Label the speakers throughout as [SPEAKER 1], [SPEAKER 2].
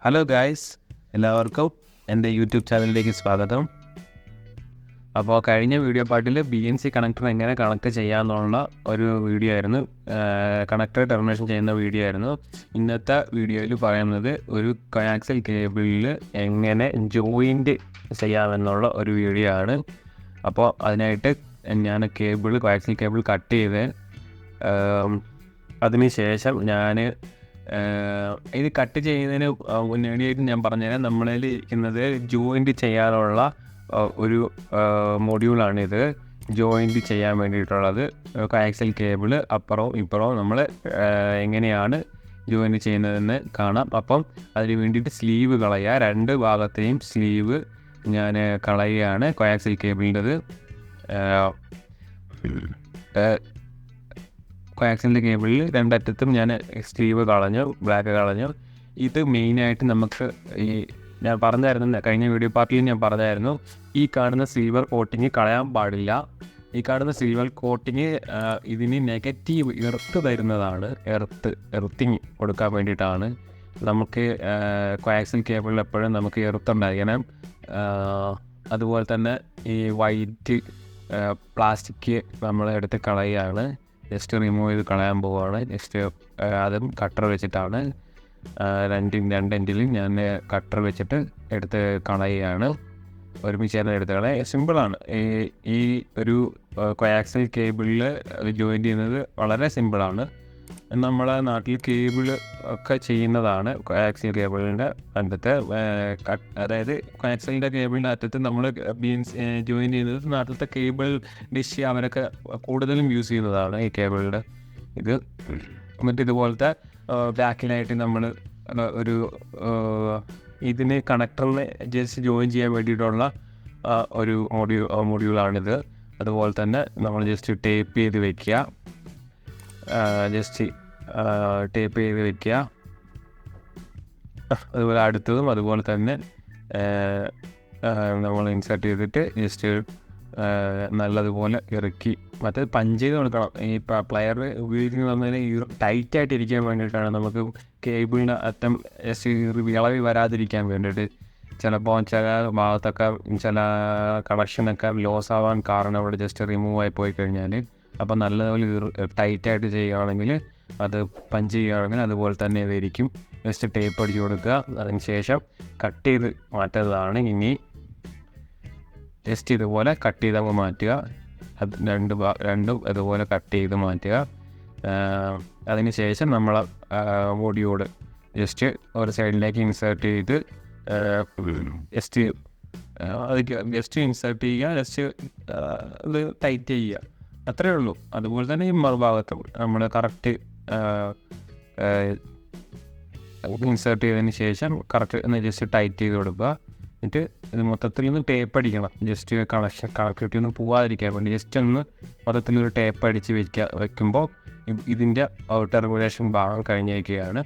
[SPEAKER 1] Hello guys, എല്ലാവർക്കും എൻ്റെ YouTube ചാനലിലേക്ക് സ്വാഗതം. അപ്പോൾ കഴിഞ്ഞ വീഡിയോ പാർട്ടിൽ BNC കണക്ടർ എങ്ങനെ കണക്ട് ചെയ്യാമെന്നുള്ള ഒരു വീഡിയോ ആയിരുന്നു, കണക്ടർ ടെർമിനേഷൻ ചെയ്യുന്ന വീഡിയോ ആയിരുന്നു. ഇന്നത്തെ വീഡിയോയിൽ പറയുന്നത് ഒരു കോയാക്സിൽ കേബിളിൽ എങ്ങനെ ജോയിൻറ്റ് ചെയ്യാമെന്നുള്ള ഒരു വീഡിയോ ആണ്. അപ്പോൾ അതിനായിട്ട് ഞാൻ കോയാക്സിൽ കേബിൾ കട്ട് ചെയ്ത് അതിന് ശേഷം ഞാൻ ഇത് കട്ട് ചെയ്യുന്നതിന് മുന്നോടിയായിട്ട് ഞാൻ പറഞ്ഞുതരാം. നമ്മളിൽ ഇരിക്കുന്നത് ജോയിൻറ്റ് ചെയ്യാനുള്ള ഒരു മൊഡ്യൂളാണിത്. ജോയിൻറ്റ് ചെയ്യാൻ വേണ്ടിയിട്ടുള്ളത് കോയാക്സിൽ കേബിൾ അപ്പുറവും ഇപ്പുറവും നമ്മൾ എങ്ങനെയാണ് ജോയിൻറ്റ് ചെയ്യുന്നതെന്ന് കാണാം. അപ്പം അതിന് വേണ്ടിയിട്ട് സ്ലീവ് കളയുക. രണ്ട് ഭാഗത്തെയും സ്ലീവ് ഞാൻ കളയുകയാണ് കോയാക്സിൽ കേബിളിൻ്റെത്. കോയാക്സിലിൻ്റെ കേബിളിൽ രണ്ടറ്റത്തും ഞാൻ സ്ലീവ് കളഞ്ഞു, ബ്ലാക്ക് കളഞ്ഞു. ഇത് മെയിനായിട്ട് നമുക്ക് ഞാൻ പറഞ്ഞായിരുന്നു, കഴിഞ്ഞ വീഡിയോ പാർട്ടിൽ ഞാൻ പറഞ്ഞായിരുന്നു, ഈ കാണുന്ന സിൽവർ കോട്ടിങ് കളയാൻ പാടില്ല. ഈ കാണുന്ന സിൽവർ കോട്ടിങ് ഇതിന് നെഗറ്റീവ് എർത്ത് തരുന്നതാണ്. എർത്തിങ് കൊടുക്കാൻ വേണ്ടിയിട്ടാണ്. നമുക്ക് കോയാക്സിൽ കേബിളിൽ എപ്പോഴും നമുക്ക് എർത്തുണ്ടായിരിക്കണം. അതുപോലെ തന്നെ ഈ വൈറ്റ് പ്ലാസ്റ്റിക് നമ്മൾ എടുത്ത് കളയുകയാണ്. ജസ്റ്റ് റിമൂവ് ചെയ്ത് കളയാൻ പോവുകയാണ്. ജസ്റ്റ് അതും കട്ടർ വെച്ചിട്ടാണ് രണ്ട് എൻഡിലും ഞാൻ കട്ടർ വെച്ചിട്ട് എടുത്ത് കളയുകയാണ്. ഒരുമിച്ച് എടുത്ത് കളയുക. സിമ്പിളാണ്. ഈ ഒരു കോയാക്സിൽ കേബിളിൽ ജോയിൻ ചെയ്യുന്നത് വളരെ സിമ്പിളാണ്. നമ്മളെ നാട്ടിൽ കേബിൾ ഒക്കെ ചെയ്യുന്നതാണ്. കോയാക്സിൽ കേബിളിൻ്റെ അറ്റത്ത്, അതായത് കോയാക്സിലിൻ്റെ കേബിളിൻ്റെ അറ്റത്ത് നമ്മൾ ജോയിൻ ചെയ്യുന്നത് നാട്ടിലത്തെ കേബിൾ ഡിഷ് അവരൊക്കെ കൂടുതലും യൂസ് ചെയ്യുന്നതാണ് ഈ കേബിളിൻ്റെ ഇത്. എന്നിട്ട് ഇതുപോലത്തെ ബാക്കിലായിട്ട് നമ്മൾ ഒരു ഇതിന് കണക്ടറിന് ജസ്റ്റ് ജോയിൻ ചെയ്യാൻ വേണ്ടിയിട്ടുള്ള ഒരു മൊഡ്യൂളാണിത്. അതുപോലെ തന്നെ നമ്മൾ ജസ്റ്റ് ടേപ്പ് ചെയ്ത് വയ്ക്കുക. അതുപോലെ അടുത്തതും അതുപോലെ തന്നെ നമ്മൾ ഇൻസേർട്ട് ചെയ്തിട്ട് ജസ്റ്റ് നല്ലതുപോലെ ഇറക്കി മറ്റേ പഞ്ച് ചെയ്ത് കൊടുക്കണം. ഈ പ്ലെയർ ഉപയോഗിക്കുന്നതിന് ടൈറ്റായിട്ടിരിക്കാൻ വേണ്ടിയിട്ടാണ്. നമുക്ക് കേബിളിൻ്റെ അറ്റം ജസ്റ്റ് വിളവി വരാതിരിക്കാൻ വേണ്ടിയിട്ട്. ചിലപ്പോൾ ചില ഭാഗത്തൊക്കെ ചില കണക്ഷനൊക്കെ ലോസ് ആവാൻ കാരണം അവിടെ ജസ്റ്റ് റിമൂവ് ആയി പോയി കഴിഞ്ഞാൽ, അപ്പോൾ നല്ലതുപോലെ ടൈറ്റായിട്ട് ചെയ്യുകയാണെങ്കിൽ, അത് പഞ്ച് ചെയ്യുകയാണെങ്കിൽ അതുപോലെ തന്നെ ഇതായിരിക്കും. ജസ്റ്റ് ടേപ്പ് അടിച്ച് കൊടുക്കുക. അതിന് ശേഷം കട്ട് ചെയ്ത് മാറ്റുന്നതാണ്. ഇനി ജസ്റ്റ് ഇതുപോലെ കട്ട് ചെയ്തങ്ങ് മാറ്റുക. അത് രണ്ടും ഇതുപോലെ കട്ട് ചെയ്ത് മാറ്റുക. അതിന് ശേഷം നമ്മൾ മൊഡ്യൂൾ ജസ്റ്റ് ഒരു സൈഡിലേക്ക് ഇൻസേർട്ട് ചെയ്ത് ജസ്റ്റ് ഇൻസേർട്ട് ചെയ്യുക. ജസ്റ്റ് ഇത് ടൈറ്റ് ചെയ്യുക. അത്രയേ ഉള്ളൂ. അതുപോലെ തന്നെ ഈ മറുഭാഗത്തും നമ്മൾ കറക്റ്റ് ഇൻസേർട്ട് ചെയ്തതിന് ശേഷം കറക്റ്റ് ഒന്ന് ജസ്റ്റ് ടൈറ്റ് ചെയ്ത് കൊടുക്കുക. എന്നിട്ട് ഇത് മൊത്തത്തിൽ ഒന്ന് ടേപ്പ് അടിക്കണം. ജസ്റ്റ് കണക്റ്റിവിറ്റി ഒന്നും പോവാതിരിക്കാൻ വേണ്ടി ജസ്റ്റ് ഒന്ന് മൊത്തത്തിലൊരു ടേപ്പ് അടിച്ച് വെക്കുമ്പോൾ ഇതിൻ്റെ ടെർമിനേഷൻ ഭാഗം കഴിഞ്ഞേക്കുകയാണ്.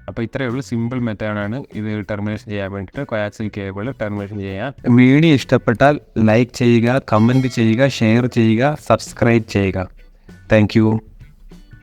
[SPEAKER 1] അപ്പോൾ ഇത്രയേ ഉള്ളൂ. സിമ്പിൾ മെത്തേഡാണ് ഇത് ടെർമിനേഷൻ ചെയ്യാൻ വേണ്ടിയിട്ട്, കോയാക്സിൽ കേബിൾ ടെർമിനേഷൻ ചെയ്യാൻ. വീഡിയോ ഇഷ്ടപ്പെട്ടാൽ ലൈക്ക് ചെയ്യുക, കമൻറ്റ് ചെയ്യുക, ഷെയർ ചെയ്യുക, സബ്സ്ക്രൈബ് ചെയ്യുക. Thank you.